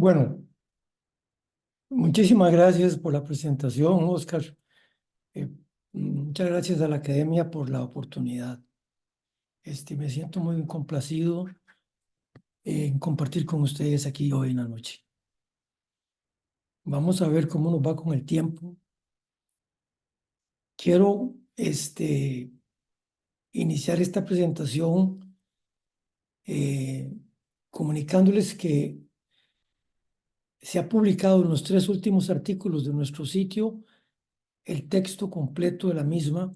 Bueno, muchísimas gracias por la presentación, Oscar. Eh, Muchas gracias a la Academia por la oportunidad. Me siento muy complacido en compartir con ustedes aquí hoy en la noche. Vamos a ver cómo nos va con el tiempo. Quiero iniciar esta presentación eh, comunicándoles que se ha publicado en los 3 últimos artículos de nuestro sitio el texto completo de la misma.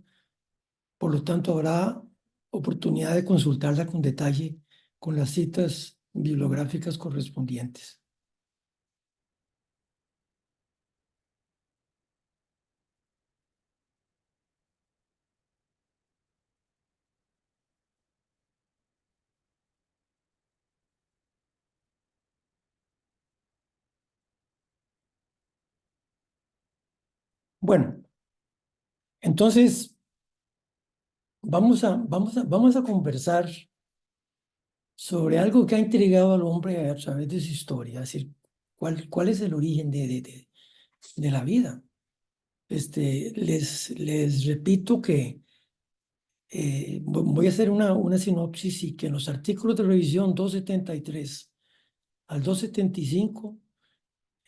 Por lo tanto, habrá oportunidad de consultarla con detalle con las citas bibliográficas correspondientes. Bueno, entonces vamos a conversar sobre algo que ha intrigado al hombre a través de su historia, es decir, cuál es el origen de la vida. Les repito que voy a hacer una sinopsis y que en los artículos de revisión 273 al 275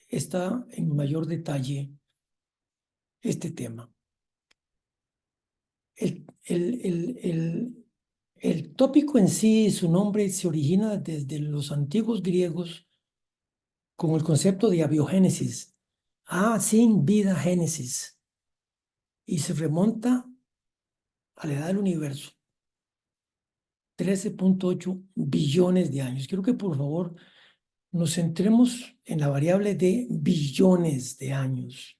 está en mayor detalle este tema. El tópico en sí, su nombre, se origina desde los antiguos griegos con el concepto de abiogénesis, sin vida génesis, y se remonta a la edad del universo, 13,8 billones de años. Quiero que por favor nos centremos en la variable de billones de años.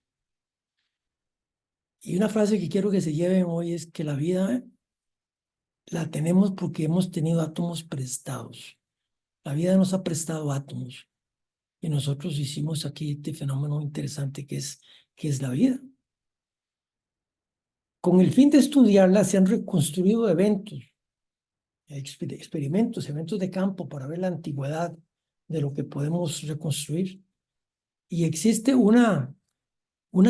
Y una frase que quiero que se lleven hoy es que la vida la tenemos porque hemos tenido átomos prestados. La vida nos ha prestado átomos y nosotros hicimos aquí este fenómeno interesante que es la vida. Con el fin de estudiarla se han reconstruido eventos, experimentos, eventos de campo para ver la antigüedad de lo que podemos reconstruir. Y existe una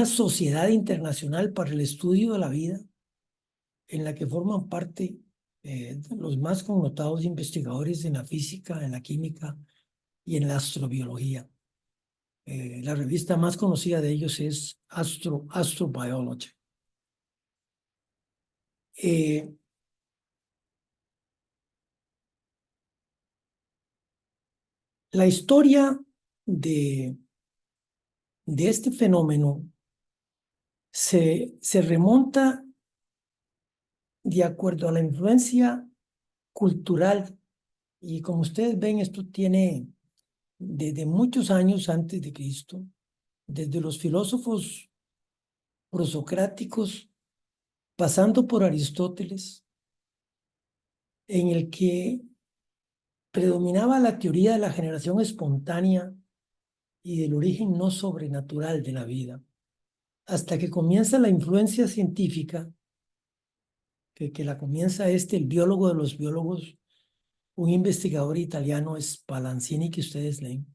sociedad internacional para el estudio de la vida en la que forman parte los más connotados investigadores en la física, en la química y en la astrobiología. La revista más conocida de ellos es Astrobiology. Eh, la historia de, de este fenómeno se remonta de acuerdo a la influencia cultural y como ustedes ven, esto tiene desde muchos años antes de Cristo, desde los filósofos prosocráticos, pasando por Aristóteles, en el que predominaba la teoría de la generación espontánea y del origen no sobrenatural de la vida, hasta que comienza la influencia científica, que la comienza el biólogo de los biólogos, un investigador italiano, Spallanzini, que ustedes leen,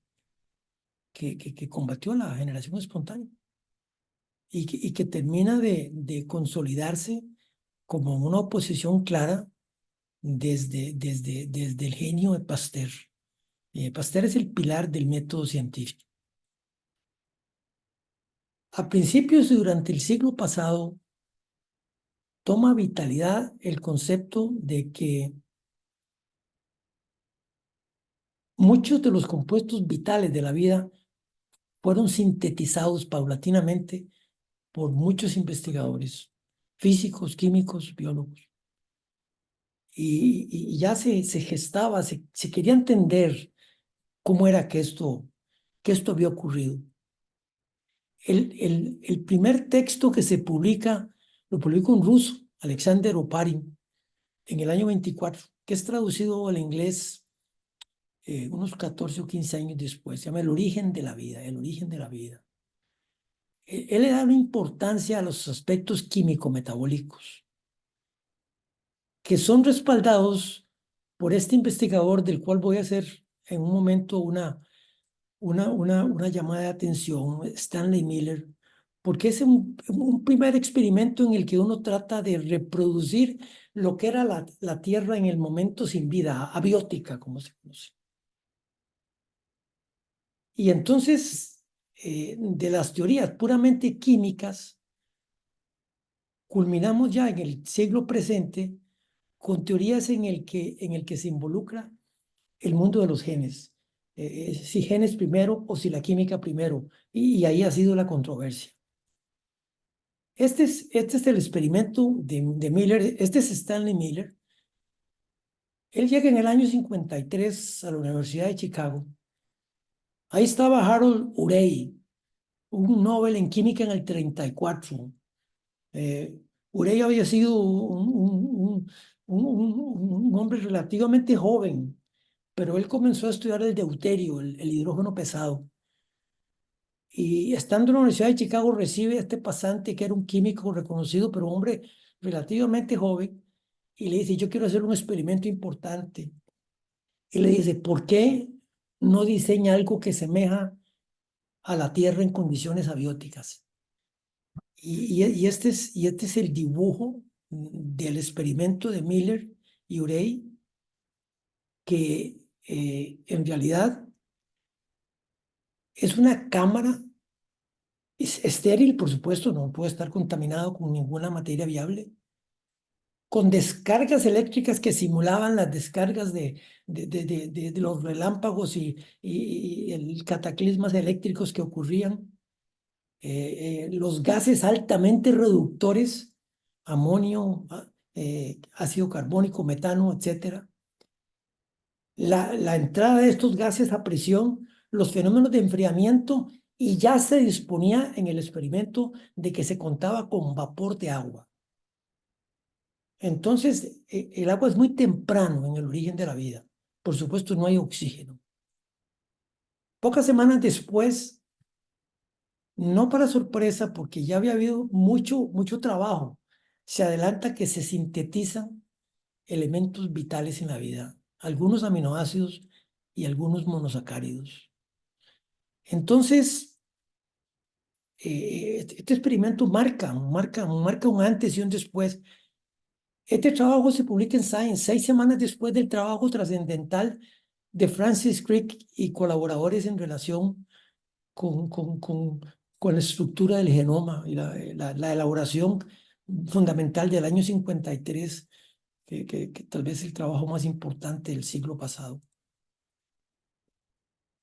que combatió la generación espontánea y que termina de consolidarse como una oposición clara desde el genio de Pasteur. Pasteur es el pilar del método científico. A principios y durante el siglo pasado, toma vitalidad el concepto de que muchos de los compuestos vitales de la vida fueron sintetizados paulatinamente por muchos investigadores, físicos, químicos, biólogos. Y ya se gestaba, se quería entender cómo era que esto había ocurrido. El primer texto que se publica, lo publica un ruso, Alexander Oparin, en el año 24, que es traducido al inglés unos 14 o 15 años después. Se llama El origen de la vida, el origen de la vida. Él le da una importancia a los aspectos químico-metabólicos, que son respaldados por este investigador, del cual voy a hacer en un momento una llamada de atención, Stanley Miller, porque es un primer experimento en el que uno trata de reproducir lo que era la Tierra en el momento sin vida, abiótica, como se conoce. Y entonces, de las teorías puramente químicas, culminamos ya en el siglo presente con teorías en el que se involucra el mundo de los genes. Si genes primero o si la química primero. Y ahí ha sido la controversia. Este es el experimento de Miller, este es Stanley Miller. Él llega en el año 53 a la Universidad de Chicago. Ahí estaba Harold Urey, un Nobel en química en el 34. Urey había sido un hombre relativamente joven, pero él comenzó a estudiar el deuterio, el hidrógeno pesado. Y estando en la Universidad de Chicago recibe a este pasante que era un químico reconocido, pero hombre relativamente joven, y le dice, yo quiero hacer un experimento importante. Y le dice, ¿por qué no diseña algo que semeja a la Tierra en condiciones abióticas? Y este es el dibujo del experimento de Miller y Urey, que en realidad es una cámara estéril, por supuesto, no puede estar contaminado con ninguna materia viable, con descargas eléctricas que simulaban las descargas de los relámpagos y el cataclismas eléctricos que ocurrían, los gases altamente reductores, amonio, ácido carbónico, metano, etcétera. La entrada de estos gases a presión, los fenómenos de enfriamiento, y ya se disponía en el experimento de que se contaba con vapor de agua. Entonces, el agua es muy temprano en el origen de la vida. Por supuesto, no hay oxígeno. Pocas semanas después, no para sorpresa, porque ya había habido mucho trabajo, se adelanta que se sintetizan elementos vitales en la vida, algunos aminoácidos y algunos monosacáridos. Entonces, este experimento marca un antes y un después. Este trabajo se publica en Science 6 semanas después del trabajo trascendental de Francis Crick y colaboradores en relación con la estructura del genoma y la elaboración fundamental del año 53, que tal vez es el trabajo más importante del siglo pasado.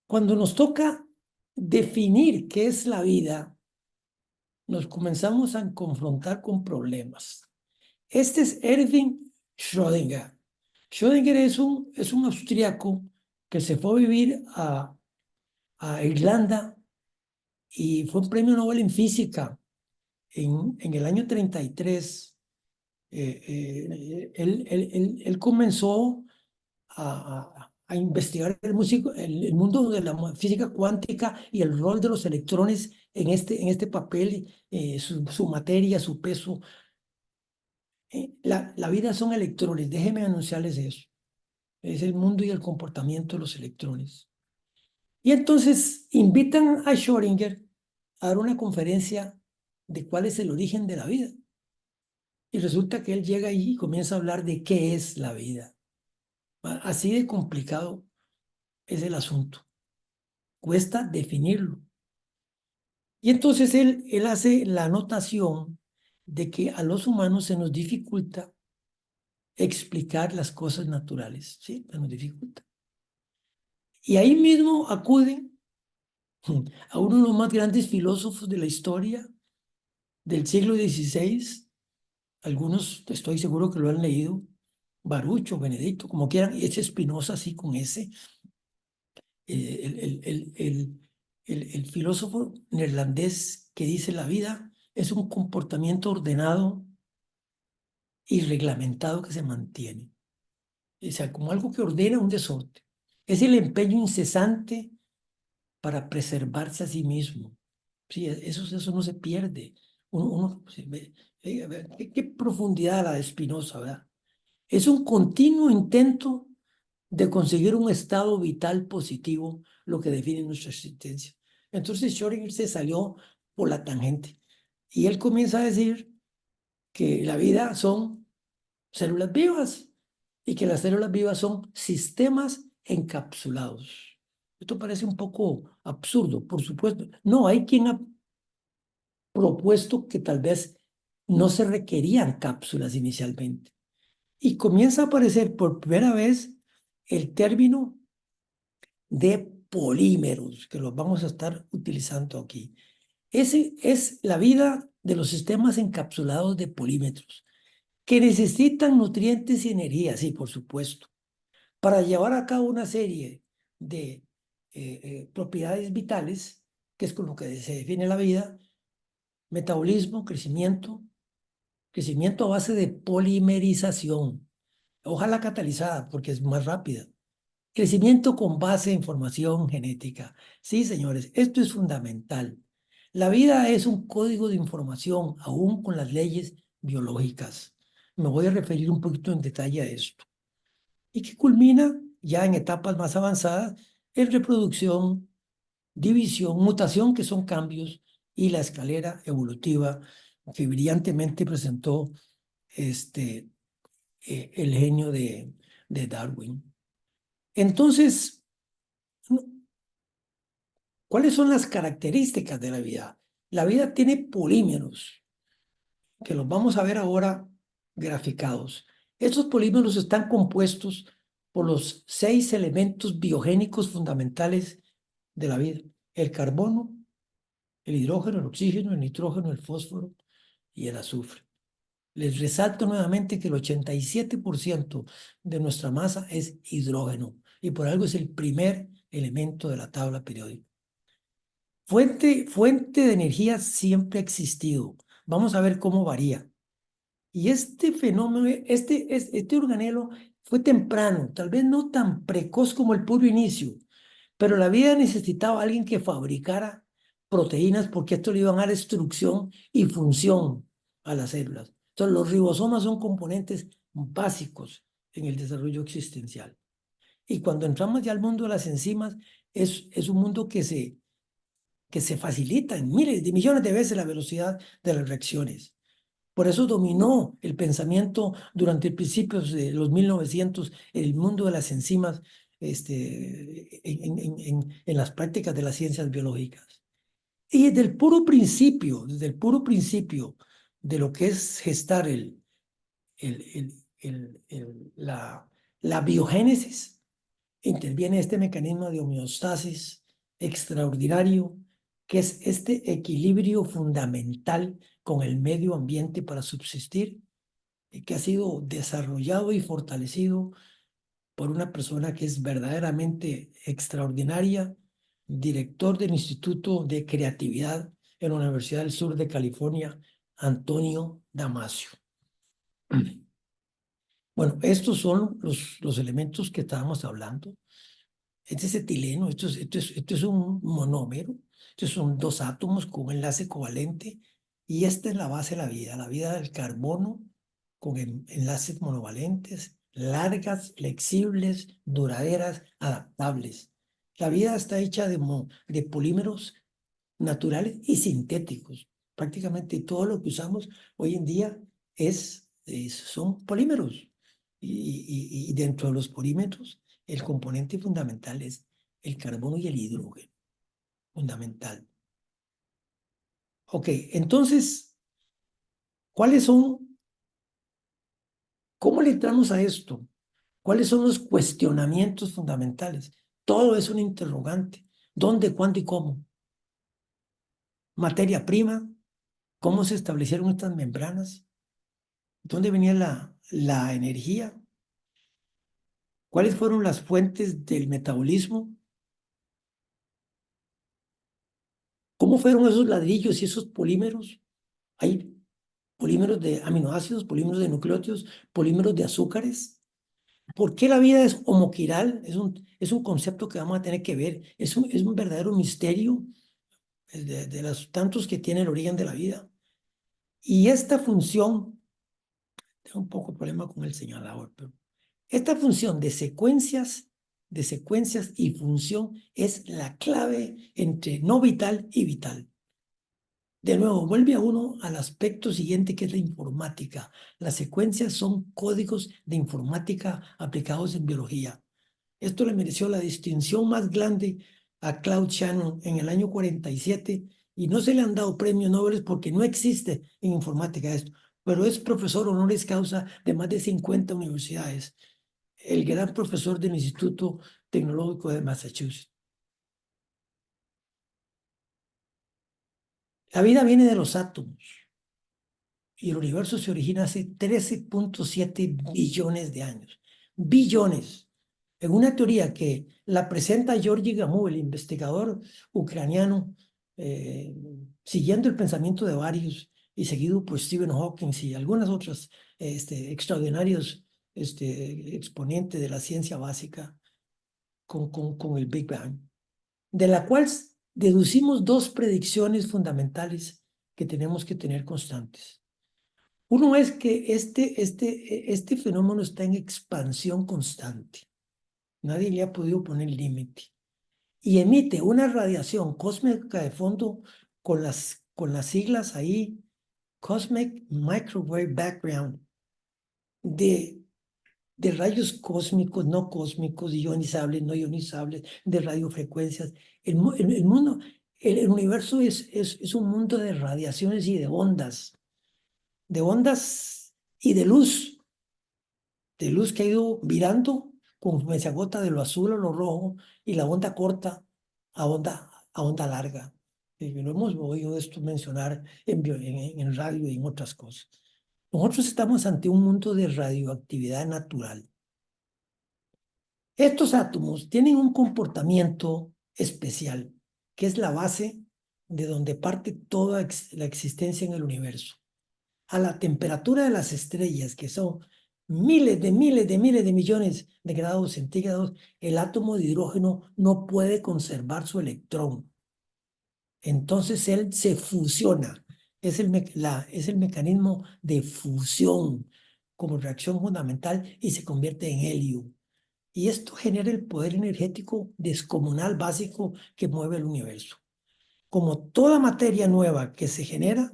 Cuando nos toca definir qué es la vida, nos comenzamos a confrontar con problemas. Este es Erwin Schrödinger. Schrödinger es un austríaco que se fue a vivir a Irlanda y fue un premio Nobel en física en el año 33. Él comenzó a investigar el mundo de la física cuántica y el rol de los electrones en este papel, su materia, su peso. La vida son electrones, déjenme anunciarles eso. Es el mundo y el comportamiento de los electrones. Y entonces invitan a Schrödinger a dar una conferencia de cuál es el origen de la vida. Y resulta que él llega ahí y comienza a hablar de qué es la vida. Así de complicado es el asunto. Cuesta definirlo. Y entonces él hace la anotación de que a los humanos se nos dificulta explicar las cosas naturales. ¿Sí? Se nos dificulta. Y ahí mismo acuden a uno de los más grandes filósofos de la historia del siglo XVI. Algunos estoy seguro que lo han leído, Baruch o Benedicto, como quieran, y es Spinoza, así con ese. El filósofo neerlandés que dice la vida es un comportamiento ordenado y reglamentado que se mantiene. O sea, como algo que ordena un desorden. Es el empeño incesante para preservarse a sí mismo. Sí, eso no se pierde. Qué profundidad la de Spinoza, ¿verdad? Es un continuo intento de conseguir un estado vital positivo, lo que define nuestra existencia. Entonces Schrödinger se salió por la tangente y él comienza a decir que la vida son células vivas y que las células vivas son sistemas encapsulados. Esto parece un poco absurdo, por supuesto. No, hay quien ha propuesto que tal vez no se requerían cápsulas inicialmente. Y comienza a aparecer por primera vez el término de polímeros, que los vamos a estar utilizando aquí. Ese es la vida de los sistemas encapsulados de polímeros, que necesitan nutrientes y energía, sí, por supuesto, para llevar a cabo una serie de propiedades vitales, que es con lo que se define la vida: metabolismo, crecimiento a base de polimerización, ojalá catalizada porque es más rápida. Crecimiento con base en información genética. Sí, señores, esto es fundamental. La vida es un código de información, aún con las leyes biológicas. Me voy a referir un poquito en detalle a esto. Y que culmina ya en etapas más avanzadas en reproducción, división, mutación, que son cambios, y la escalera evolutiva que brillantemente presentó el genio de Darwin. Entonces, ¿cuáles son las características de la vida? La vida tiene polímeros, que los vamos a ver ahora graficados. Estos polímeros están compuestos por los 6 elementos biogénicos fundamentales de la vida: el carbono, el hidrógeno, el oxígeno, el nitrógeno, el fósforo y el azufre. Les resalto nuevamente que el 87% de nuestra masa es hidrógeno y por algo es el primer elemento de la tabla periódica. Fuente de energía siempre ha existido. Vamos a ver cómo varía. Y este fenómeno, este organelo fue temprano, tal vez no tan precoz como el puro inicio, pero la vida necesitaba a alguien que fabricara proteínas, porque esto le iba a dar instrucción y función a las células. Entonces, los ribosomas son componentes básicos en el desarrollo existencial. Y cuando entramos ya al mundo de las enzimas, es un mundo que se facilita en miles de millones de veces la velocidad de las reacciones. Por eso dominó el pensamiento durante principios de los 1900 el mundo de las enzimas, en las prácticas de las ciencias biológicas. Y desde el puro principio de lo que es gestar la biogénesis, interviene este mecanismo de homeostasis extraordinario, que es este equilibrio fundamental con el medio ambiente para subsistir, y que ha sido desarrollado y fortalecido por una persona que es verdaderamente extraordinaria, director del Instituto de Creatividad en la Universidad del Sur de California, Antonio Damasio. Bueno, estos son los elementos que estábamos hablando. Este es etileno, esto es un monómero, estos son 2 átomos con un enlace covalente, y esta es la base de la vida del carbono con enlaces monovalentes, largas, flexibles, duraderas, adaptables. La vida está hecha de polímeros naturales y sintéticos. Prácticamente todo lo que usamos hoy en día son polímeros. Y dentro de los polímeros, el componente fundamental es el carbono y el hidrógeno. Fundamental. Ok, entonces, ¿cuáles son, cómo le entramos a esto? ¿Cuáles son los cuestionamientos fundamentales? Todo es un interrogante. ¿Dónde, cuándo y cómo? Materia prima, ¿cómo se establecieron estas membranas? ¿Dónde venía la energía? ¿Cuáles fueron las fuentes del metabolismo? ¿Cómo fueron esos ladrillos y esos polímeros? Hay polímeros de aminoácidos, polímeros de nucleótidos, polímeros de azúcares. ¿Por qué la vida es homoquiral? Es un concepto que vamos a tener que ver. Es un verdadero misterio de los tantos que tiene el origen de la vida. Y esta función, tengo un poco de problema con el señalador, pero Esta función de secuencias y función es la clave entre no vital y vital. De nuevo, vuelve a uno al aspecto siguiente que es la informática. Las secuencias son códigos de informática aplicados en biología. Esto le mereció la distinción más grande a Claude Shannon en el año 47 y no se le han dado premios Nobel porque no existe en informática esto, pero es profesor honoris causa de más de 50 universidades, el gran profesor del Instituto Tecnológico de Massachusetts. La vida viene de los átomos y el universo se origina hace 13.7 billones de años. Billones. En una teoría que la presenta Georgi Gamow, el investigador ucraniano, siguiendo el pensamiento de varios y seguido por Stephen Hawking y algunas otras extraordinarios exponentes de la ciencia básica con el Big Bang, de la cual deducimos dos predicciones fundamentales que tenemos que tener constantes. Uno es que este fenómeno está en expansión constante. Nadie le ha podido poner límite. Y emite una radiación cósmica de fondo con las siglas ahí, Cosmic Microwave Background, de, de rayos cósmicos, no cósmicos, ionizables, no ionizables, de radiofrecuencias. El mundo, el universo es un mundo de radiaciones y de ondas y de luz que ha ido virando conforme se agota de lo azul a lo rojo y la onda corta a onda larga. Lo hemos oído esto mencionar en radio y en otras cosas. Nosotros estamos ante un mundo de radioactividad natural. Estos átomos tienen un comportamiento especial, que es la base de donde parte toda la existencia en el universo. A la temperatura de las estrellas, que son miles de miles de miles de millones de grados centígrados, el átomo de hidrógeno no puede conservar su electrón. Entonces él se fusiona. Es el mecanismo de fusión como reacción fundamental y se convierte en helio. Y esto genera el poder energético descomunal básico que mueve el universo. Como toda materia nueva que se genera,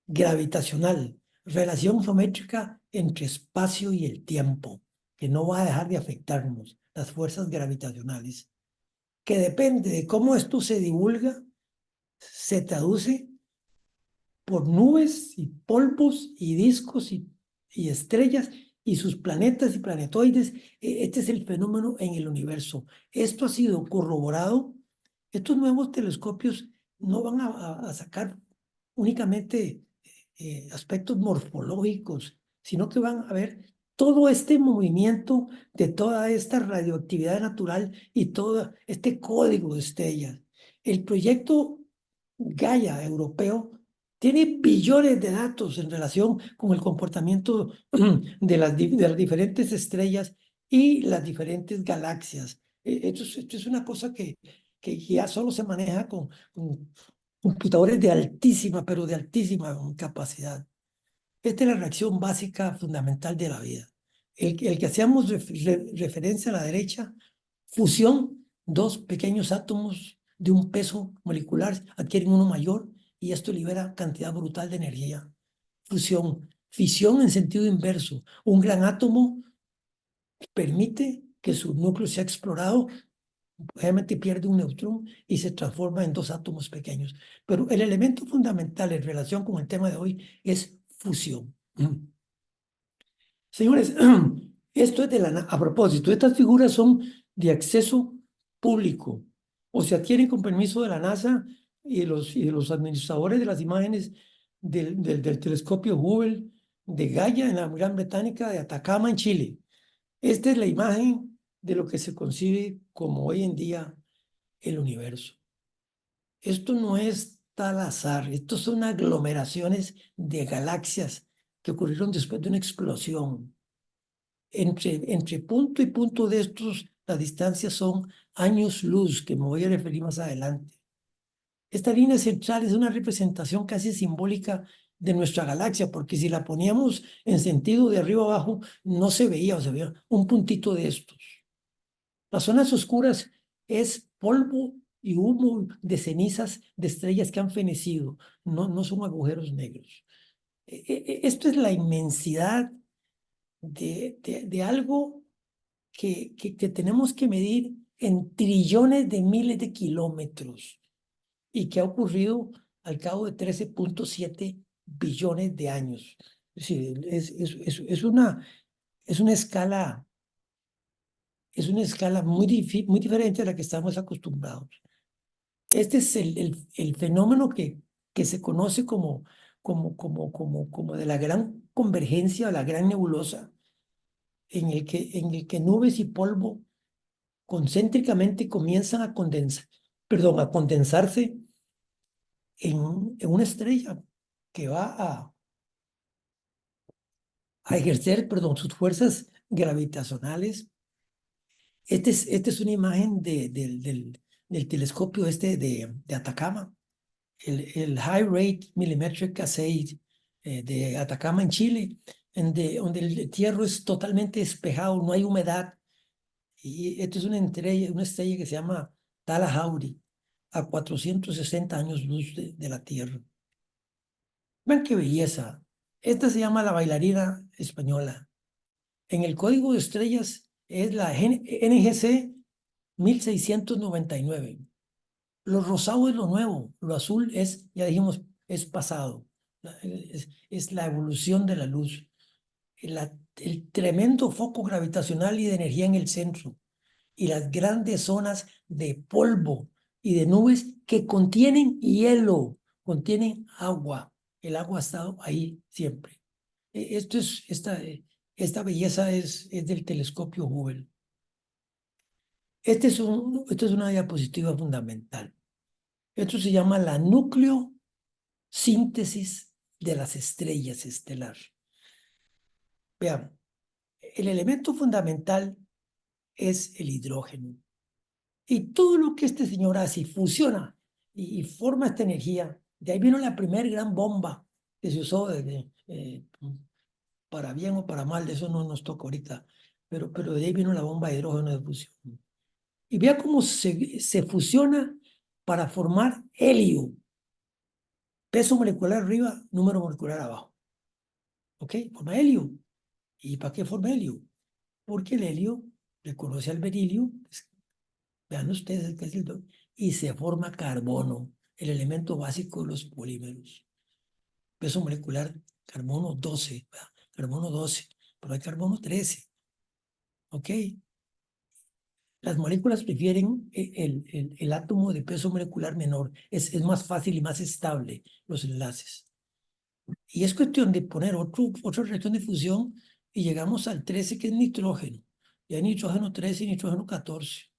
gravitacional, relación geométrica entre espacio y el tiempo, que no va a dejar de afectarnos, las fuerzas gravitacionales, que depende de cómo esto se divulga, se traduce por nubes y polvos y discos y estrellas y sus planetas y planetoides. Este es el fenómeno en el universo. Esto ha sido corroborado. Estos nuevos telescopios no van a sacar únicamente aspectos morfológicos, sino que van a ver todo este movimiento de toda esta radioactividad natural y todo este código de estrellas. El proyecto Gaia europeo tiene billones de datos en relación con el comportamiento de las diferentes estrellas y las diferentes galaxias. Esto es una cosa que ya solo se maneja con computadores de altísima, pero de altísima capacidad. Esta es la reacción básica fundamental de la vida. El que hacíamos referencia a la derecha, fusión, dos pequeños átomos de un peso molecular adquieren uno mayor y esto libera cantidad brutal de energía. Fusión, fisión en sentido inverso. Un gran átomo permite que su núcleo sea explorado, obviamente pierde un neutrón y se transforma en dos átomos pequeños. Pero el elemento fundamental en relación con el tema de hoy es fusión. Señores, esto es a propósito, estas figuras son de acceso público, o se adquieren con permiso de la NASA y de los administradores de las imágenes del telescopio Hubble de Gaia en la Gran Bretaña, de Atacama en Chile. Esta es la imagen de lo que se concibe como hoy en día el universo. Esto no es tal azar, estos son aglomeraciones de galaxias que ocurrieron después de una explosión. Entre punto y punto de estos, las distancias son años luz, que me voy a referir más adelante. Esta línea central es una representación casi simbólica de nuestra galaxia, porque si la poníamos en sentido de arriba abajo, no se veía, o se veía un puntito de estos. Las zonas oscuras es polvo y humo de cenizas de estrellas que han fenecido, no son agujeros negros. Esto es la inmensidad de algo que tenemos que medir en trillones de miles de kilómetros y que ha ocurrido al cabo de 13,7 billones de años. Es decir, es una escala, es una escala muy diferente a la que estamos acostumbrados. Este es el fenómeno que se conoce como de la gran convergencia, o la gran nebulosa, en el que nubes y polvo concéntricamente comienzan a condensarse en una estrella que va a ejercer, sus fuerzas gravitacionales. Esta es una imagen del telescopio de Atacama, el High Rate Millimetric Assay de Atacama en Chile, donde el tierra es totalmente despejado, no hay humedad. Y esto es una estrella que se llama Tallahassee, a 460 años luz de la Tierra. Vean qué belleza. Esta se llama la bailarina española. En el código de estrellas es la NGC 1699. Lo rosado es lo nuevo, lo azul es, ya dijimos, es pasado. Es la evolución de la luz. El tremendo foco gravitacional y de energía en el centro y las grandes zonas de polvo y de nubes que contienen hielo, contienen agua. El agua ha estado ahí siempre. Esta belleza es del telescopio Hubble. Esta es una diapositiva fundamental. Esto se llama la nucleosíntesis de las estrellas estelar. Vean, el elemento fundamental es el hidrógeno. Y todo lo que este señor hace y fusiona y forma esta energía, de ahí vino la primera gran bomba que se usó para bien o para mal, de eso no nos toca ahorita, pero de ahí vino la bomba de hidrógeno de fusión. Y vea cómo se fusiona para formar helio. Peso molecular arriba, número molecular abajo. ¿Ok? Forma helio. ¿Y para qué forma helio? Porque el helio reconoce al berilio, vean ustedes que es y se forma carbono, el elemento básico de los polímeros. Peso molecular, carbono 12, ¿verdad? Carbono 12, pero hay carbono 13. ¿Ok? Las moléculas prefieren el átomo de peso molecular menor. Es más fácil y más estable los enlaces. Y es cuestión de poner otra reacción de fusión y llegamos al 13, que es nitrógeno. Y hay nitrógeno 13 y nitrógeno 14.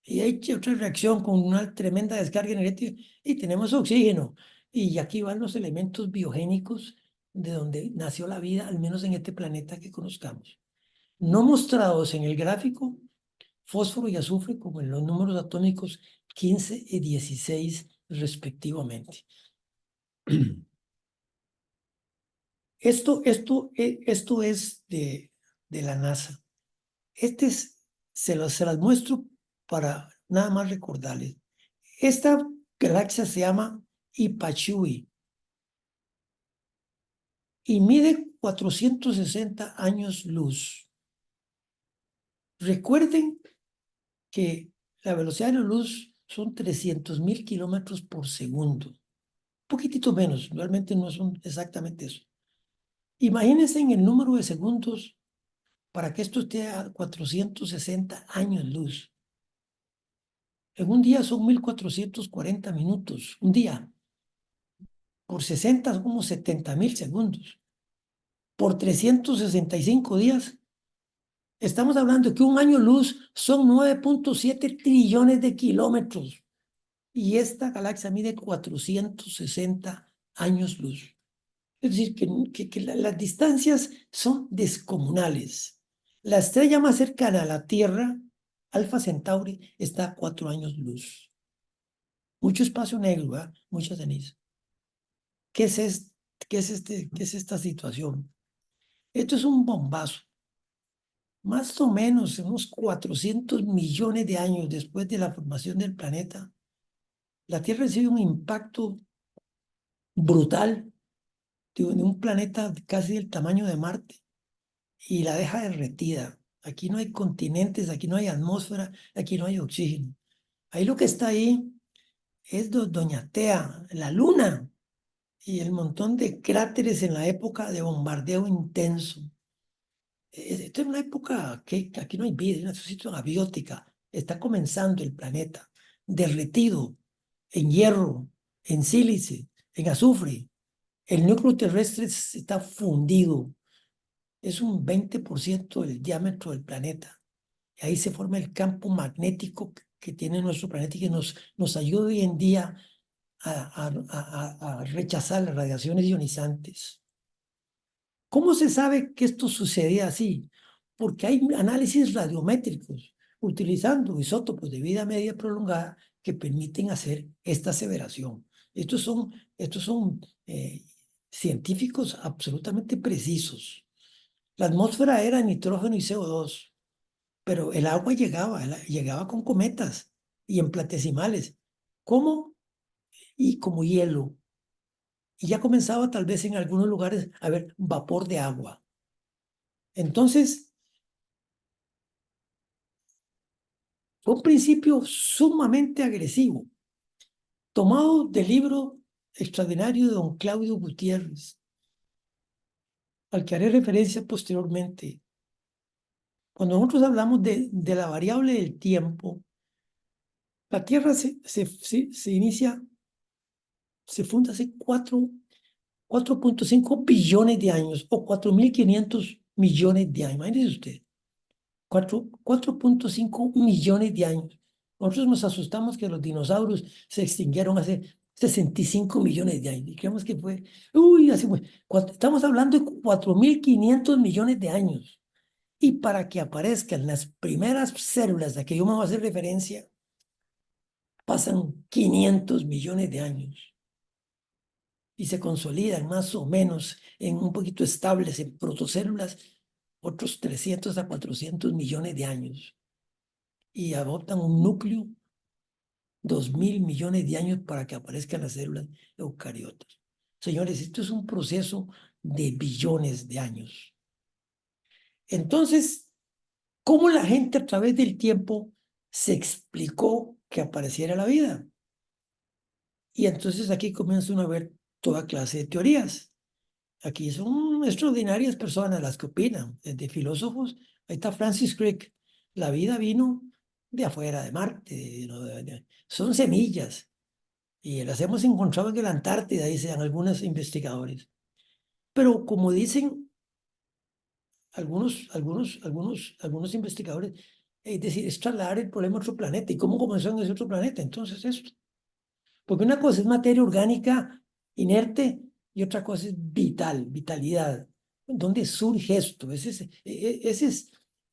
Y hay otra reacción con una tremenda descarga energética y tenemos oxígeno. Y aquí van los elementos biogénicos de donde nació la vida, al menos en este planeta que conozcamos. No mostrados en el gráfico, fósforo y azufre, como en los números atómicos 15 y 16 respectivamente. Esto es de la NASA. Se las muestro para nada más recordarles. Esta galaxia se llama Ipachui y mide 460 años luz. Recuerden que la velocidad de la luz son 300,000 kilómetros por segundo. Un poquitito menos, realmente no son exactamente eso. Imagínense en el número de segundos para que esto esté a 460 años luz. En un día son 1440 minutos, un día. Por 60 son como 70,000 segundos. Por 365 días, estamos hablando de que un año luz son 9,7 trillones de kilómetros. Y esta galaxia mide 460 años luz. Es decir, que las distancias son descomunales. La estrella más cercana a la Tierra, Alfa Centauri, está a 4 años luz. Mucho espacio negro, ¿verdad? Mucha ceniza. ¿Qué es esto? qué es esta situación? Esto es un bombazo. Más o menos unos 400 millones de años después de la formación del planeta, la Tierra recibe un impacto brutal de un planeta casi del tamaño de Marte y la deja derretida. Aquí no hay continentes, aquí no hay atmósfera, aquí no hay oxígeno. Ahí lo que está ahí es Doña Tea, la Luna y el montón de cráteres en la época de bombardeo intenso. Esto es una época que aquí no hay vida, es una situación abiótica. Está comenzando el planeta, derretido en hierro, en sílice, en azufre. El núcleo terrestre está fundido. Es un 20% del diámetro del planeta. Y ahí se forma el campo magnético que tiene nuestro planeta y que nos ayuda hoy en día a rechazar las radiaciones ionizantes. ¿Cómo se sabe que esto sucedía así? Porque hay análisis radiométricos utilizando isótopos de vida media prolongada que permiten hacer esta aseveración. Estos son científicos absolutamente precisos. La atmósfera era nitrógeno y CO2, pero el agua llegaba con cometas y en platesimales. ¿Cómo? Y como hielo. Y ya comenzaba tal vez en algunos lugares a haber vapor de agua. Entonces, fue un principio sumamente agresivo, tomado del libro extraordinario de don Claudio Gutiérrez, al que haré referencia posteriormente. Cuando nosotros hablamos de la variable del tiempo, la Tierra se inicia, se funda hace 4.5 billones de años o 4.500 millones de años. Imagínese usted. 4.5 millones de años. Nosotros nos asustamos que los dinosaurios se extinguieron hace 65 millones de años. Y creemos que fue, uy, así fue. Estamos hablando de 4.500 millones de años. Y para que aparezcan las primeras células de que yo me voy a hacer referencia, pasan 500 millones de años. Y se consolidan más o menos en un poquito estables en protocélulas otros 300 a 400 millones de años. Y adoptan un núcleo 2.000 millones de años para que aparezcan las células eucariotas. Señores, esto es un proceso de billones de años. Entonces, ¿cómo la gente a través del tiempo se explicó que apareciera la vida? Y entonces aquí comienza uno a ver toda clase de teorías. Aquí son extraordinarias personas las que opinan, desde filósofos. Ahí está Francis Crick. La vida vino de afuera, de Marte. Son semillas. Y las hemos encontrado en la Antártida, dicen algunos investigadores. Pero como dicen algunos investigadores, es decir, es trasladar el problema a otro planeta. ¿Y cómo comenzó en ese otro planeta? Entonces, esto. Porque una cosa es materia orgánica inerte y otra cosa es vitalidad. ¿Dónde surge esto? Ese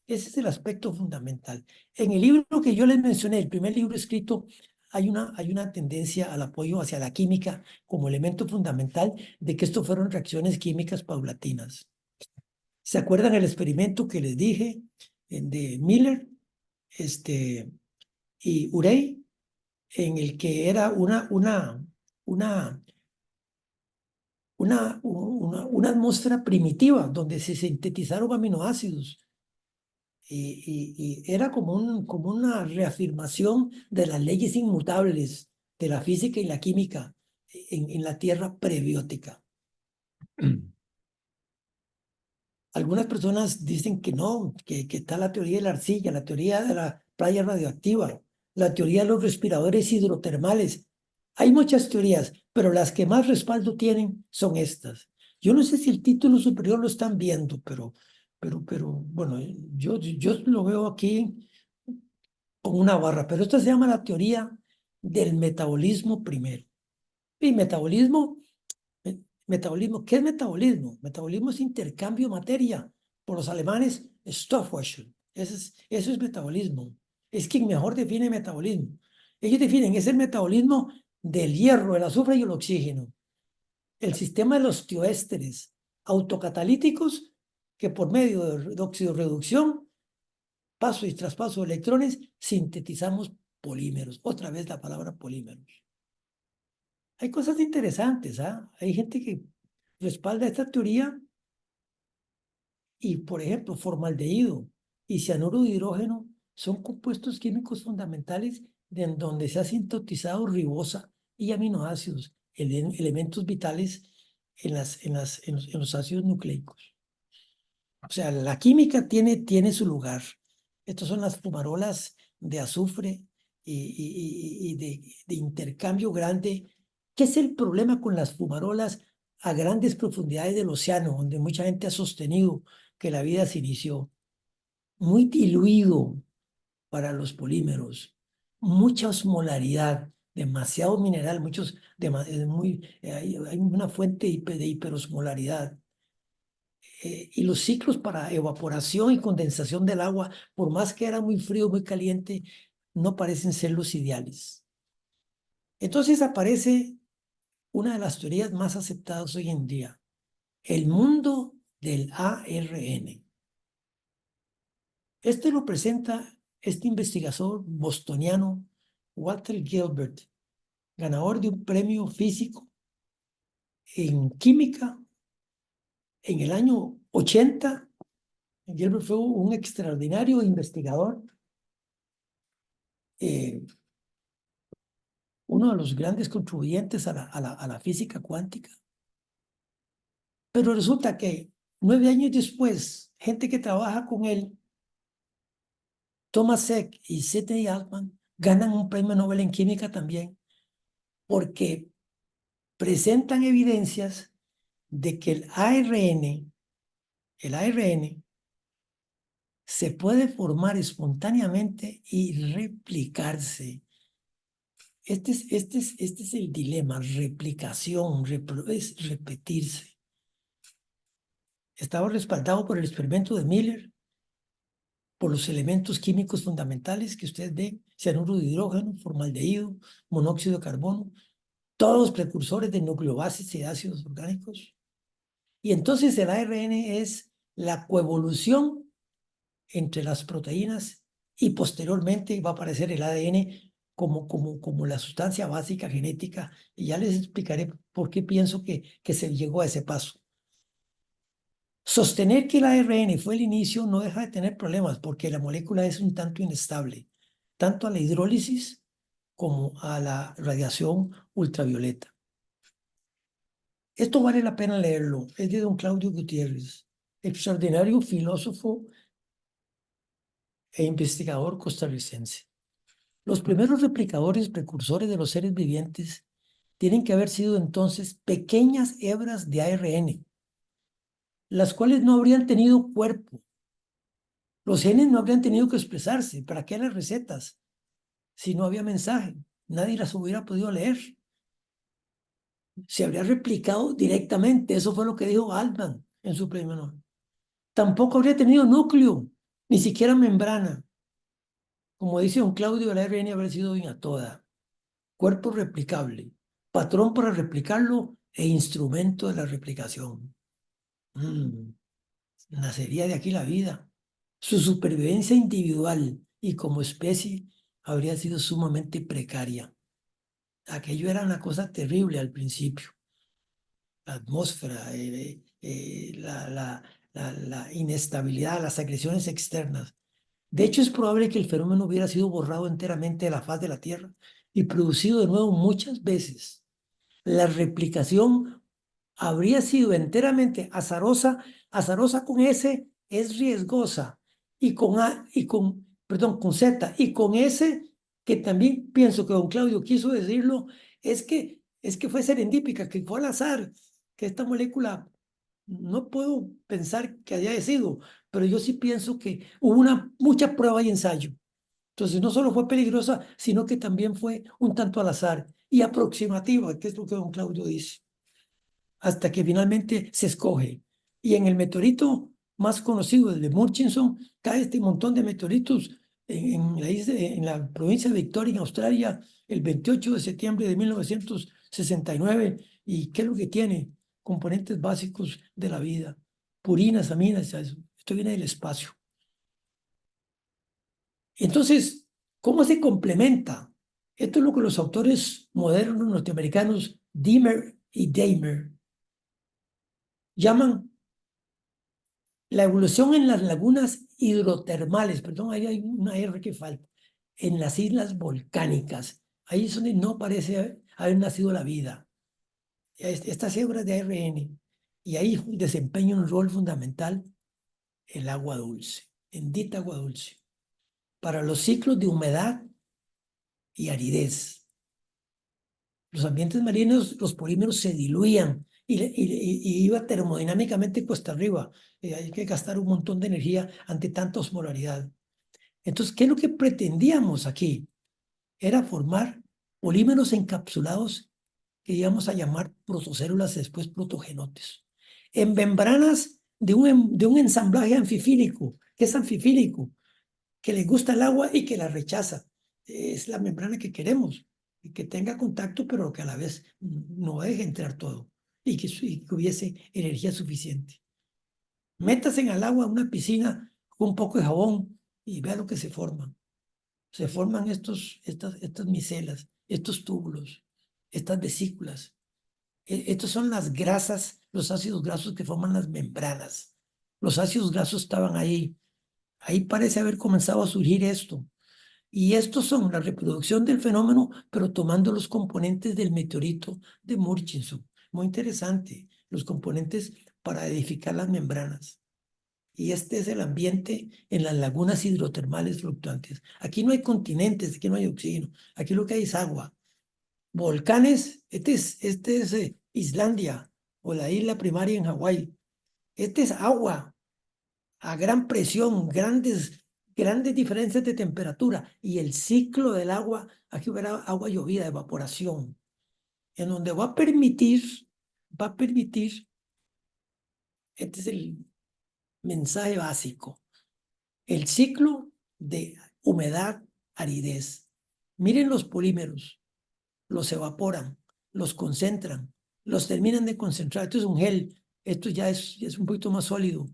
es el aspecto fundamental. En el libro que yo les mencioné, el primer libro escrito, hay una tendencia al apoyo hacia la química como elemento fundamental de que esto fueron reacciones químicas paulatinas. ¿Se acuerdan el experimento que les dije de Miller y Urey? En el que era una, una atmósfera primitiva donde se sintetizaron aminoácidos y era como una reafirmación de las leyes inmutables de la física y la química en la Tierra prebiótica. Algunas personas dicen que no, que está la teoría de la arcilla, la teoría de la playa radioactiva, la teoría de los respiradores hidrotermales. Hay muchas teorías, pero las que más respaldo tienen son estas. Yo no sé si el título superior lo están viendo, bueno, yo lo veo aquí con una barra, pero esta se llama la teoría del metabolismo primero. Y metabolismo, ¿qué es metabolismo? Metabolismo es intercambio de materia. Por los alemanes, Stoffwechsel. Eso es metabolismo. Es quien mejor define metabolismo. Ellos definen, es el metabolismo del hierro, el azufre y el oxígeno. el sistema de los tioésteres autocatalíticos que por medio de oxidorreducción, paso y traspaso de electrones, sintetizamos polímeros. Otra vez la palabra polímeros. Hay cosas interesantes, ¿ah? Hay gente que respalda esta teoría y, por ejemplo, formaldehído y cianuro de hidrógeno son compuestos químicos fundamentales en donde se ha sintetizado ribosa y aminoácidos, elementos vitales en los ácidos nucleicos. O sea, la química tiene su lugar. Estas son las fumarolas de azufre y de intercambio grande. ¿Qué es el problema con las fumarolas a grandes profundidades del océano, donde mucha gente ha sostenido que la vida se inició? Muy diluido para los polímeros, mucha osmolaridad, demasiado mineral, hay una fuente de hiperosmolaridad. Y los ciclos para evaporación y condensación del agua, por más que era muy frío, muy caliente, no parecen ser los ideales. Entonces aparece una de las teorías más aceptadas hoy en día, el mundo del ARN. Este lo presenta este investigador bostoniano, Walter Gilbert, ganador de un premio físico en química en el año 80. Gilbert fue un extraordinario investigador, uno de los grandes contribuyentes a la física cuántica. Pero resulta que 9 años después, gente que trabaja con él, Thomas Eck y Sidney Altman, ganan un premio Nobel en química también, porque presentan evidencias de que el ARN se puede formar espontáneamente y replicarse. Este es el dilema, replicación, es repetirse. Estaba respaldado por el experimento de Miller, por los elementos químicos fundamentales que ustedes ven, cianuro de hidrógeno, formaldehído, monóxido de carbono, todos precursores de nucleobases y de ácidos orgánicos. Y entonces el ARN es la coevolución entre las proteínas y posteriormente va a aparecer el ADN como la sustancia básica genética, y ya les explicaré por qué pienso que se llegó a ese paso. Sostener que el ARN fue el inicio no deja de tener problemas porque la molécula es un tanto inestable, tanto a la hidrólisis como a la radiación ultravioleta. Esto vale la pena leerlo, es de don Claudio Gutiérrez, extraordinario filósofo e investigador costarricense. Los primeros replicadores precursores de los seres vivientes tienen que haber sido entonces pequeñas hebras de ARN, las cuales no habrían tenido cuerpo. Los genes no habrían tenido que expresarse. ¿Para qué las recetas? Si no había mensaje, nadie las hubiera podido leer. Se habría replicado directamente. Eso fue lo que dijo Altman en su premio Nobel. Tampoco habría tenido núcleo, ni siquiera membrana. Como dice don Claudio, el ARN habría sido bien a toda. Cuerpo replicable, patrón para replicarlo e instrumento de la replicación. Nacería de aquí la vida. Su supervivencia individual y como especie habría sido sumamente precaria. Aquello era una cosa terrible al principio. La atmósfera, la inestabilidad, las agresiones externas. De hecho, es probable que el fenómeno hubiera sido borrado enteramente de la faz de la Tierra y producido de nuevo muchas veces. La replicación habría sido enteramente azarosa. Azarosa con S es riesgosa, y con perdón, con Z, y con S, que también pienso que don Claudio quiso decirlo, es que fue serendípica, que fue al azar, que esta molécula no puedo pensar que haya sido, pero yo sí pienso que hubo mucha prueba y ensayo. Entonces no solo fue peligrosa, sino que también fue un tanto al azar y aproximativa, que es lo que don Claudio dice, hasta que finalmente se escoge. Y en el meteorito más conocido, el de Murchison, cae este montón de meteoritos en la provincia de Victoria, en Australia, el 28 de septiembre de 1969, ¿Y qué es lo que tiene? Componentes básicos de la vida, purinas, aminas, esto viene del espacio. Entonces, ¿cómo se complementa? Esto es lo que los autores modernos norteamericanos, Dimmer y Dahmer, llaman la evolución en las lagunas hidrotermales. Perdón, ahí hay una R que falta. En las islas volcánicas. Ahí es donde no parece haber nacido la vida. Estas hebras de ARN. Y ahí desempeña un rol fundamental el agua dulce, bendita agua dulce, para los ciclos de humedad y aridez. Los ambientes marinos, los polímeros se diluían y iba termodinámicamente cuesta arriba. Hay que gastar un montón de energía ante tanta osmolaridad. Entonces, ¿qué es lo que pretendíamos aquí? Era formar polímeros encapsulados que íbamos a llamar protocélulas, después protogenotes, en membranas de un ensamblaje anfifílico. ¿Qué es anfifílico? Que le gusta el agua y que la rechaza. Es la membrana que queremos, y que tenga contacto, pero que a la vez no deje entrar todo y que hubiese energía suficiente. Métase en el agua, una piscina, con un poco de jabón y vea lo que se forma. Se forman estas micelas, estos túbulos, estas vesículas. Estos son las grasas, los ácidos grasos que forman las membranas. Los ácidos grasos estaban ahí. Ahí parece haber comenzado a surgir esto. Y estos son la reproducción del fenómeno, pero tomando los componentes del meteorito de Murchison. Muy interesante, los componentes para edificar las membranas. Y este es el ambiente en las lagunas hidrotermales fluctuantes. Aquí no hay continentes, aquí no hay oxígeno, aquí lo que hay es agua. Volcanes, este es Islandia o la isla primaria en Hawái. Este es agua a gran presión, grandes diferencias de temperatura y el ciclo del agua, aquí hubiera agua llovida, evaporación, en donde va a permitir, este es el mensaje básico, el ciclo de humedad, aridez. Miren los polímeros, los evaporan, los concentran, los terminan de concentrar. Esto es un gel, esto ya es un poquito más sólido.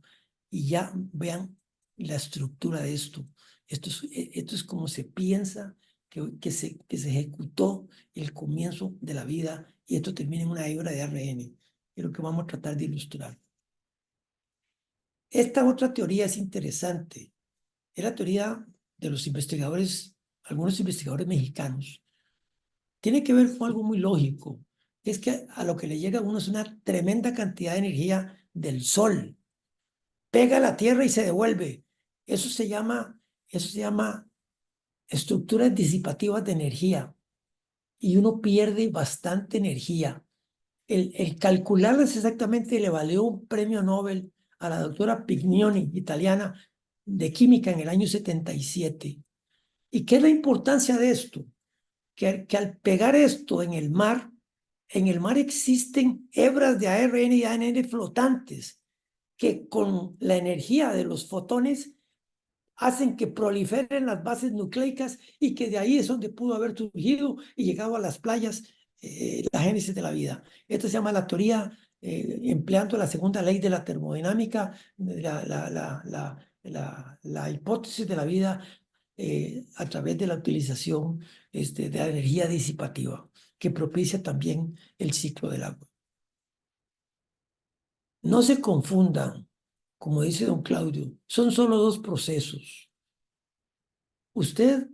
Y ya vean la estructura de esto. Esto es como se piensa que se ejecutó el comienzo de la vida y esto termina en una hebra de ARN. Es lo que vamos a tratar de ilustrar. Esta otra teoría es interesante. Es la teoría de los investigadores, algunos investigadores mexicanos. Tiene que ver con algo muy lógico. Es que a lo que le llega a uno es una tremenda cantidad de energía del sol. Pega a la tierra y se devuelve. Eso se llama estructuras disipativas de energía. Y uno pierde bastante energía. El calcularlas exactamente le valió un premio Nobel a la doctora Pignoni, italiana, de química en el año 77. ¿Y qué es la importancia de esto? Que al pegar esto en el mar existen hebras de ARN y ANN flotantes que con la energía de los fotones hacen que proliferen las bases nucleicas y que de ahí es donde pudo haber surgido y llegado a las playas la génesis de la vida. Esto se llama la teoría, empleando la segunda ley de la termodinámica, la hipótesis de la vida a través de la utilización de la energía disipativa, que propicia también el ciclo del agua. No se confundan, como dice don Claudio, son solo dos procesos. Usted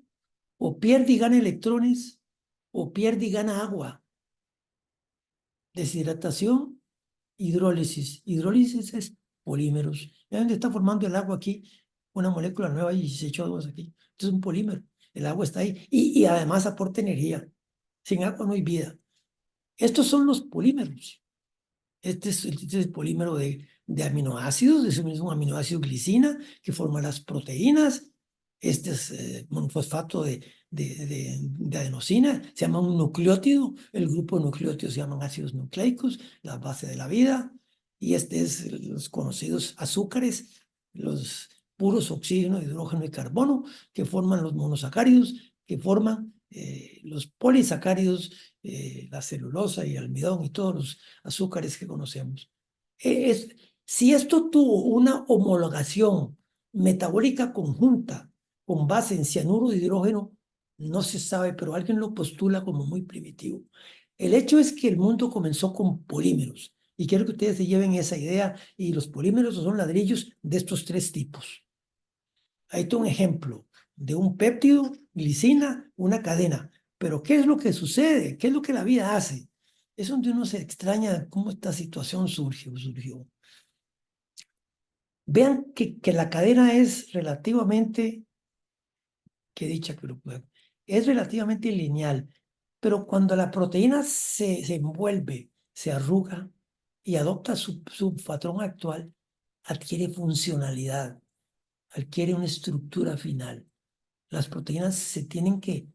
o pierde y gana electrones o pierde y gana agua. Deshidratación, hidrólisis. Hidrólisis es polímeros. ¿Ya dónde está formando el agua aquí? Una molécula nueva y se echó dos aquí. Esto es un polímero. El agua está ahí y además aporta energía. Sin agua no hay vida. Estos son los polímeros. Este es el polímero de aminoácidos, es un aminoácido glicina que forma las proteínas. Este es monofosfato de adenosina, se llama un nucleótido. El grupo de nucleótidos se llaman ácidos nucleicos, la base de la vida. Y este es los conocidos azúcares, los puros oxígeno, hidrógeno y carbono, que forman los monosacáridos, que forman los polisacáridos, la celulosa y almidón y todos los azúcares que conocemos. Es, si esto tuvo una homologación metabólica conjunta con base en cianuro de hidrógeno, no se sabe, pero alguien lo postula como muy primitivo. El hecho es que el mundo comenzó con polímeros, y quiero que ustedes se lleven esa idea, y los polímeros son ladrillos de estos tres tipos. Ahí está un ejemplo de un péptido, glicina, una cadena. Pero ¿qué es lo que sucede? ¿Qué es lo que la vida hace? Es donde uno se extraña cómo esta situación surgió. Vean que la cadena es relativamente, que dicha que lo puedo, es relativamente lineal, pero cuando la proteína se envuelve, se arruga y adopta su patrón actual, adquiere funcionalidad, adquiere una estructura final. Las proteínas se tienen que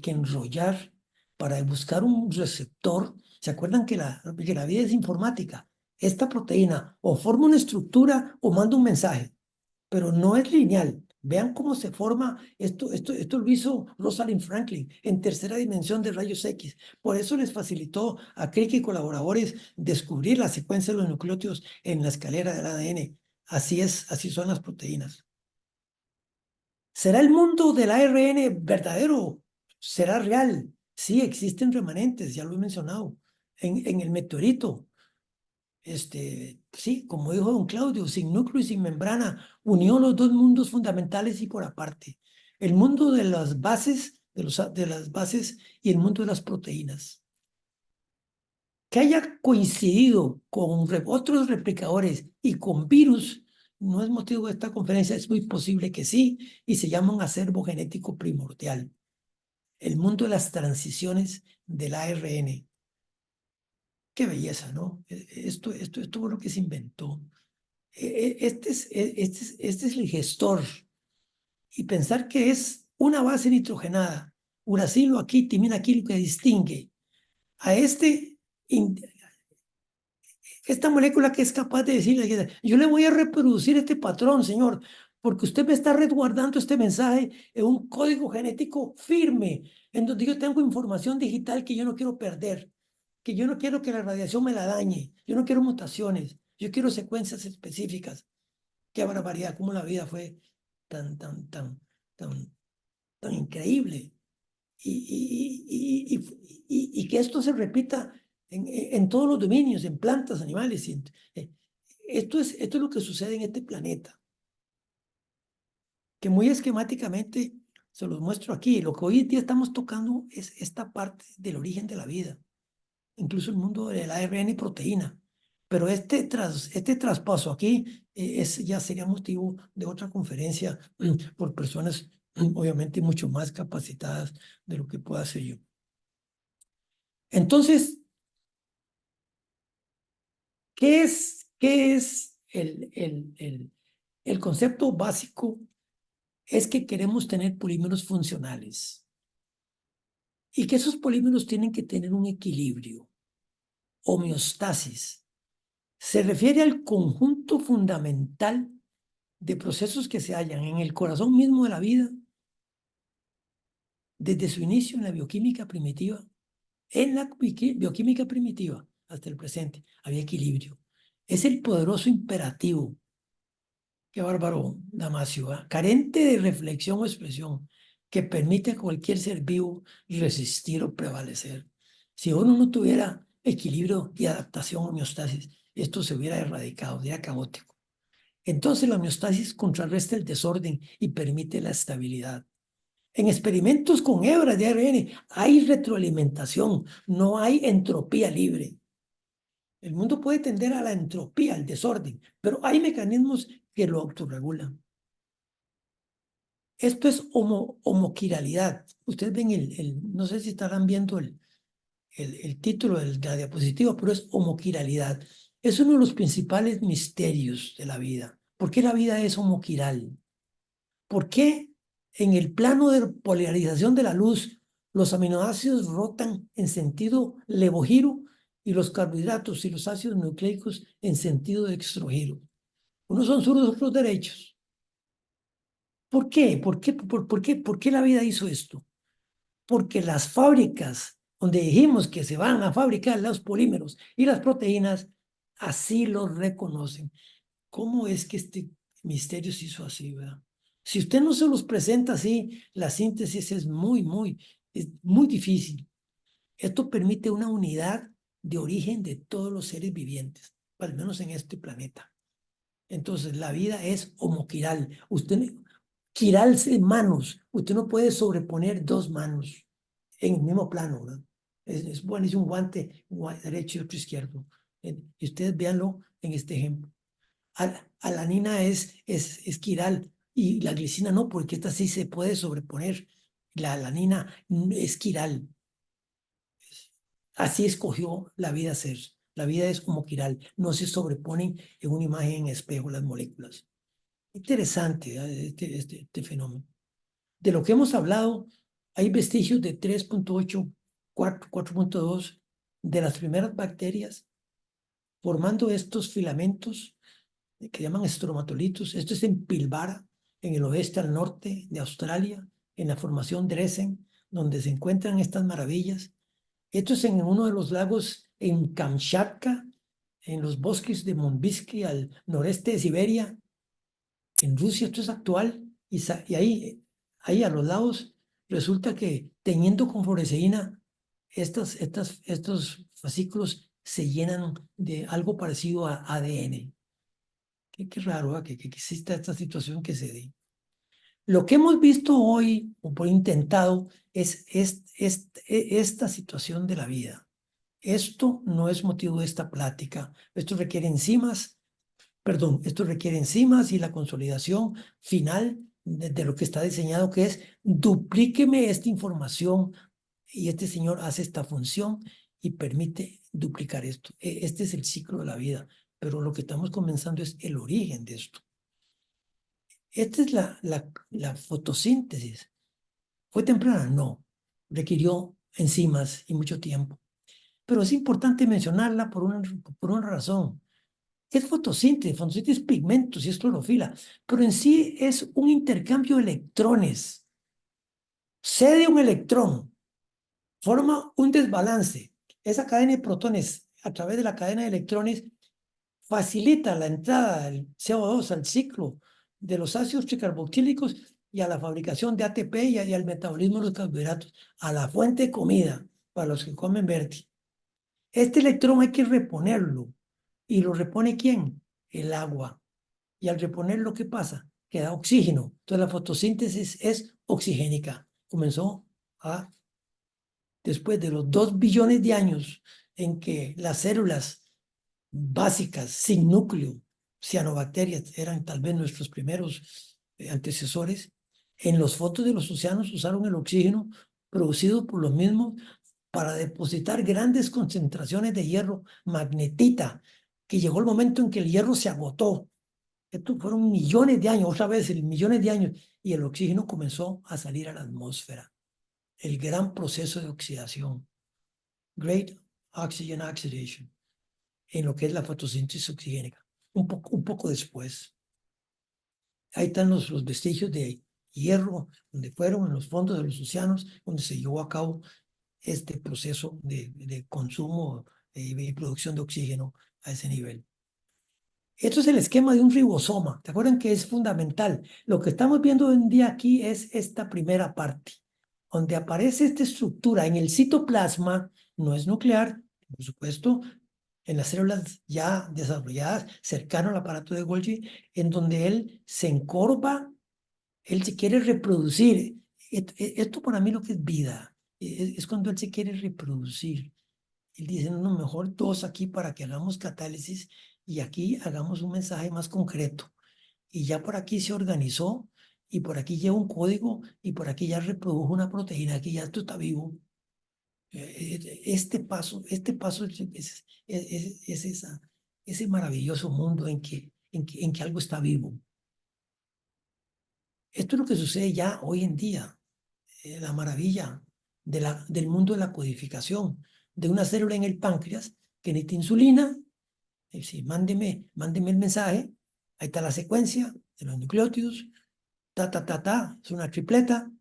enrollar para buscar un receptor. ¿Se acuerdan que la vida es informática? Esta proteína o forma una estructura o manda un mensaje, pero no es lineal. Vean cómo se forma esto lo hizo Rosalind Franklin en tercera dimensión de rayos X. Por eso les facilitó a Crick y colaboradores descubrir la secuencia de los nucleótidos en la escalera del ADN. Así es, así son las proteínas. ¿Será el mundo del ARN verdadero? ¿Será real? Sí, existen remanentes, ya lo he mencionado. En el meteorito, sí, como dijo don Claudio, sin núcleo y sin membrana, unió los dos mundos fundamentales y por aparte. El mundo de las bases, de las bases y el mundo de las proteínas. Que haya coincidido con otros replicadores y con virus no es motivo de esta conferencia, es muy posible que sí, y se llama un acervo genético primordial. El mundo de las transiciones del ARN. Qué belleza, ¿no? Esto fue lo que se inventó. Este es el gestor. Y pensar que es una base nitrogenada, uracilo aquí, timina aquí, lo que distingue a esta molécula que es capaz de decirle, yo le voy a reproducir este patrón, señor, porque usted me está resguardando este mensaje en un código genético firme, en donde yo tengo información digital que yo no quiero perder, que yo no quiero que la radiación me la dañe, yo no quiero mutaciones, yo quiero secuencias específicas. Qué barbaridad, cómo la vida fue tan, tan, tan, tan, tan increíble. Y que esto se repita en todos los dominios, en plantas, animales. Esto es lo que sucede en este planeta, que muy esquemáticamente se los muestro aquí. Lo que hoy en día estamos tocando es esta parte del origen de la vida, incluso el mundo del ARN y proteína. Pero este traspaso aquí ya sería motivo de otra conferencia por personas obviamente mucho más capacitadas de lo que pueda ser yo. Entonces, qué es el concepto básico? Es que queremos tener polímeros funcionales y que esos polímeros tienen que tener un equilibrio, homeostasis. Se refiere al conjunto fundamental de procesos que se hallan en el corazón mismo de la vida, desde su inicio en la bioquímica primitiva, en la bioquímica primitiva hasta el presente, había equilibrio. Es el poderoso imperativo. Qué bárbaro, Damasio, ¿eh? Carente de reflexión o expresión que permite a cualquier ser vivo resistir o prevalecer. Si uno no tuviera equilibrio y adaptación, homeostasis, esto se hubiera erradicado, sería caótico. Entonces la homeostasis contrarresta el desorden y permite la estabilidad. En experimentos con hebras de ARN hay retroalimentación, no hay entropía libre. El mundo puede tender a la entropía, al desorden, pero hay mecanismos que lo autorregulan. Esto es homoquiralidad. Ustedes ven no sé si estarán viendo el título de la diapositiva, pero es homoquiralidad. Es uno de los principales misterios de la vida. ¿Por qué la vida es homoquiral? ¿Por qué en el plano de polarización de la luz los aminoácidos rotan en sentido levogiro y los carbohidratos y los ácidos nucleicos en sentido extrogiro? Unos son zurdos, otros derechos. ¿Por qué? ¿Por qué la vida hizo esto? porque las fábricas donde dijimos que se van a fabricar los polímeros y las proteínas, así los reconocen. ¿Cómo es que este misterio se hizo así, verdad? Si usted no se los presenta así, la síntesis es muy difícil. Esto permite una unidad de origen de todos los seres vivientes, al menos en este planeta. Entonces, la vida es homoquiral. Quiral en manos. Usted no puede sobreponer dos manos en el mismo plano, ¿verdad? Es bueno, es un guante derecho y otro izquierdo. Y ustedes véanlo en este ejemplo. Alanina es quiral y la glicina no, porque esta sí se puede sobreponer. La alanina es quiral. Así escogió la vida ser. La vida es como quiral, no se sobreponen en una imagen en espejo las moléculas. Interesante este fenómeno. De lo que hemos hablado, hay vestigios de 3.8, 4.2 de las primeras bacterias formando estos filamentos que llaman estromatolitos. Esto es en Pilbara, en el oeste al norte de Australia, en la formación Dresen, donde se encuentran estas maravillas. Esto es en uno de los lagos en Kamchatka, en los bosques de Monbisky, al noreste de Siberia. En Rusia esto es actual y ahí a los lados resulta que teniendo con fluoresceína, estos fascículos se llenan de algo parecido a ADN. Qué raro, ¿eh? Que exista esta situación que se dé. Lo que hemos visto hoy, o por intentado, es esta situación de la vida. Esto no es motivo de esta plática. Esto requiere enzimas, esto requiere enzimas y la consolidación final de lo que está diseñado, que es duplíqueme esta información y este señor hace esta función y permite duplicar esto. Este es el ciclo de la vida, pero lo que estamos comenzando es el origen de esto. Esta es la fotosíntesis. ¿Fue temprana? No. Requirió enzimas y mucho tiempo. Pero es importante mencionarla por una razón. Es fotosíntesis es pigmentos y es clorofila, pero en sí es un intercambio de electrones. Cede un electrón, forma un desbalance. Esa cadena de protones, a través de la cadena de electrones, facilita la entrada del CO2 al ciclo de los ácidos tricarboxílicos y a la fabricación de ATP y al metabolismo de los carbohidratos, a la fuente de comida para los que comen verde. Este electrón hay que reponerlo. ¿Y lo repone quién? El agua. Y al reponerlo, ¿qué pasa? Queda oxígeno. Entonces la fotosíntesis es oxigénica. Comenzó después de los 2 billones de años en que las células básicas, sin núcleo, cianobacterias, eran tal vez nuestros primeros antecesores. En los fotos de los océanos usaron el oxígeno producido por los mismos para depositar grandes concentraciones de hierro, magnetita, que llegó el momento en que el hierro se agotó. Estos fueron millones de años, otra vez, millones de años, y el oxígeno comenzó a salir a la atmósfera. El gran proceso de oxidación, Great Oxygen Oxidation, en lo que es la fotosíntesis oxigénica. Un poco después. Ahí están los vestigios de hierro, donde fueron en los fondos de los océanos, donde se llevó a cabo este proceso de consumo y producción de oxígeno a ese nivel. Esto es el esquema de un ribosoma. ¿Te acuerdan que es fundamental? Lo que estamos viendo hoy en día aquí es esta primera parte, donde aparece esta estructura en el citoplasma, no es nuclear, por supuesto, en las células ya desarrolladas, cercano al aparato de Golgi, en donde él se encorva, él se quiere reproducir. Esto para mí lo que es vida, es cuando él se quiere reproducir. Él dice, no, mejor dos aquí para que hagamos catálisis y aquí hagamos un mensaje más concreto. Y ya por aquí se organizó y por aquí lleva un código y por aquí ya reprodujo una proteína, aquí ya esto está vivo. Este paso es ese maravilloso mundo en que algo está vivo. Esto es lo que sucede ya hoy en día, la maravilla del mundo de la codificación, de una célula en el páncreas que necesita insulina. Sí, mándeme el mensaje, ahí está la secuencia de los nucleótidos, es una tripleta,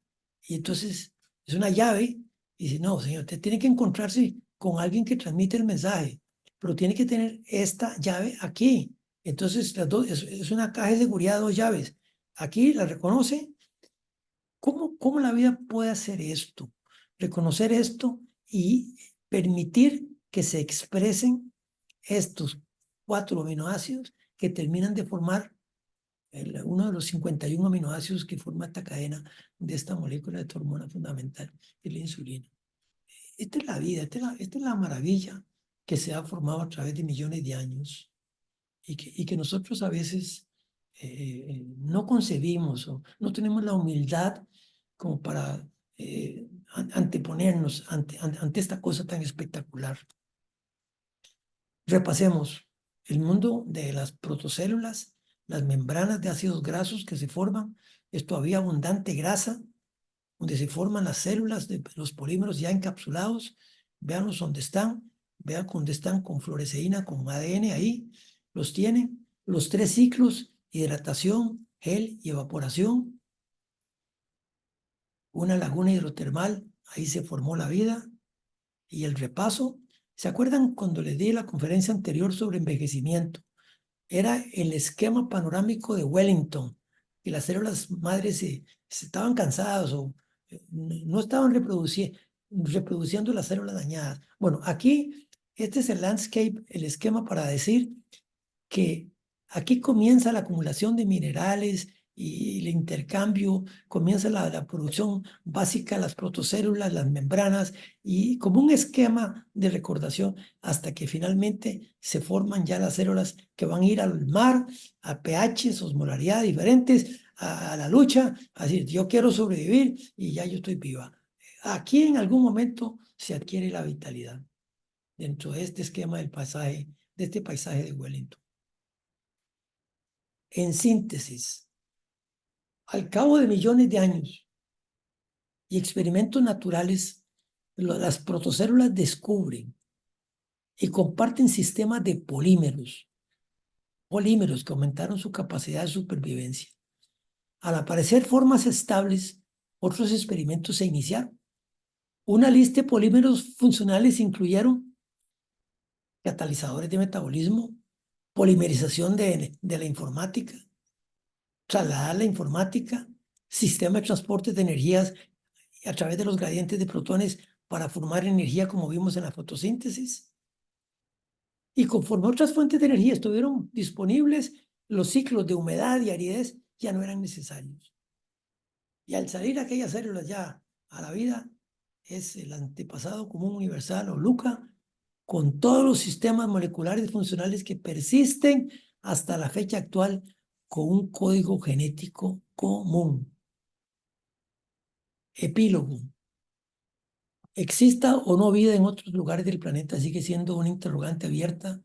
y entonces es una llave. Y dice, no, señor, usted tiene que encontrarse con alguien que transmite el mensaje, pero tiene que tener esta llave aquí. Entonces, las dos, es una caja de seguridad, dos llaves. Aquí la reconoce. ¿Cómo la vida puede hacer esto? Reconocer esto y permitir que se expresen estos 4 aminoácidos que terminan de formar uno de los 51 aminoácidos que forma esta cadena de esta molécula de esta hormona fundamental, que es la insulina. Esta es la vida, esta es la maravilla que se ha formado a través de millones de años y que nosotros a veces no concebimos o no tenemos la humildad como para anteponernos ante esta cosa tan espectacular. Repasemos el mundo de las protocélulas, las membranas de ácidos grasos que se forman, es todavía abundante grasa, donde se forman las células de los polímeros ya encapsulados. Veanlos dónde están, vean dónde están con fluoresceína, con ADN ahí, los tienen. Los 3 ciclos, hidratación, gel y evaporación. Una laguna hidrotermal, ahí se formó la vida. Y el repaso, ¿se acuerdan cuando les di la conferencia anterior sobre envejecimiento? Era el esquema panorámico de Wellington, y las células madres se estaban cansadas o no estaban reproduciendo las células dañadas. Bueno, aquí este es el landscape, el esquema para decir que aquí comienza la acumulación de minerales y el intercambio, comienza la producción básica, las protocélulas, las membranas, y como un esquema de recordación hasta que finalmente se forman ya las células que van a ir al mar, a pHs, osmolaridad diferentes, a la lucha, a decir, yo quiero sobrevivir y ya yo estoy viva. Aquí en algún momento se adquiere la vitalidad dentro de este esquema del paisaje, de este paisaje de Wellington. En síntesis, al cabo de millones de años y experimentos naturales, las protocélulas descubren y comparten sistemas de polímeros que aumentaron su capacidad de supervivencia. Al aparecer formas estables, otros experimentos se iniciaron. Una lista de polímeros funcionales incluyeron catalizadores de metabolismo, polimerización de la informática, trasladar la informática, sistema de transporte de energías a través de los gradientes de protones para formar energía como vimos en la fotosíntesis. Y conforme otras fuentes de energía estuvieron disponibles, los ciclos de humedad y aridez ya no eran necesarios. Y al salir aquellas células ya a la vida, es el antepasado común universal o LUCA, con todos los sistemas moleculares funcionales que persisten hasta la fecha actual con un código genético común. Epílogo. Exista o no vida en otros lugares del planeta sigue siendo una interrogante abierta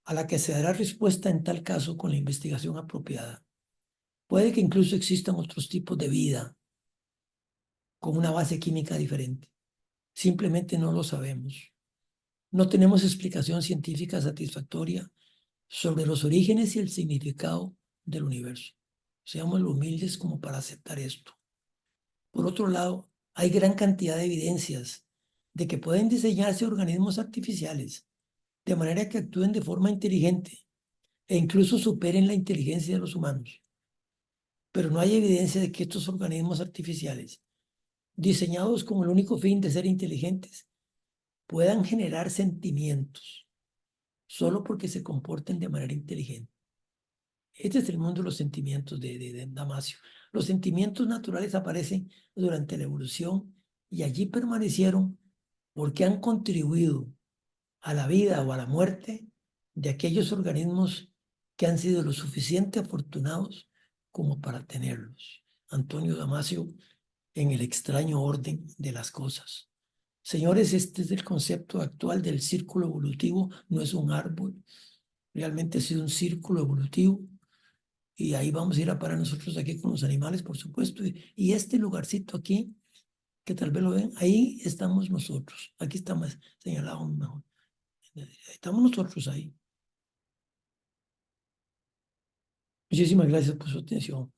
a la que se dará respuesta en tal caso con la investigación apropiada. Puede que incluso existan otros tipos de vida con una base química diferente. Simplemente no lo sabemos. No tenemos explicación científica satisfactoria sobre los orígenes y el significado del universo. Seamos lo humildes como para aceptar esto. Por otro lado, hay gran cantidad de evidencias de que pueden diseñarse organismos artificiales de manera que actúen de forma inteligente e incluso superen la inteligencia de los humanos. Pero no hay evidencia de que estos organismos artificiales, diseñados con el único fin de ser inteligentes, puedan generar sentimientos solo porque se comporten de manera inteligente. Este es el mundo de los sentimientos de Damasio. Los sentimientos naturales aparecen durante la evolución y allí permanecieron porque han contribuido a la vida o a la muerte de aquellos organismos que han sido lo suficiente afortunados como para tenerlos. Antonio Damasio, en El extraño orden de las cosas. Señores, este es el concepto actual del círculo evolutivo, no es un árbol, realmente ha sido un círculo evolutivo. Y ahí vamos a ir a parar nosotros aquí con los animales, por supuesto. Y este lugarcito aquí, que tal vez lo ven, ahí estamos nosotros. Aquí está más señalado mejor. Estamos nosotros ahí. Muchísimas gracias por su atención.